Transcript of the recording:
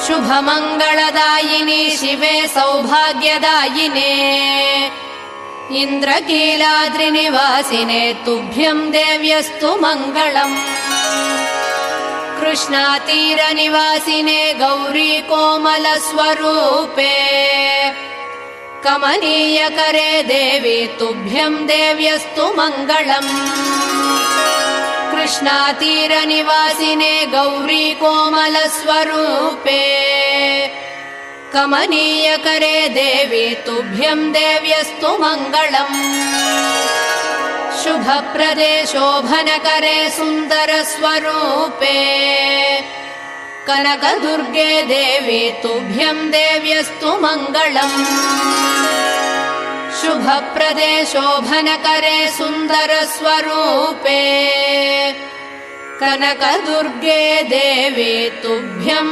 शुभमङ्गलदायिनि शिवे सौभाग्यदायिने इन्द्रकीलाद्रिनिवासिने तुभ्यं देव्यस्तु मङ्गलम् कृष्णातीरनिवासिने गौरी कोमलस्वरूपे कमनीयकरे देवी तुभ्यं देव्यस्तु मङ्गलम् कृष्णातीरनिवासिने गौरी कोमलस्वरूपे कमनीयकरे देवी तुभ्यं देव्यस्तु मङ्गलम् शुभप्रदे शोभनकरे सुन्दरस्वरूपे कनकदुर्गे देवी तुभ्यं देव्यस्तु मङ्गलम् शुभप्रदे शोभनकरे सुन्दरस्वरूपे कनकदुर्गे देवी तुभ्यं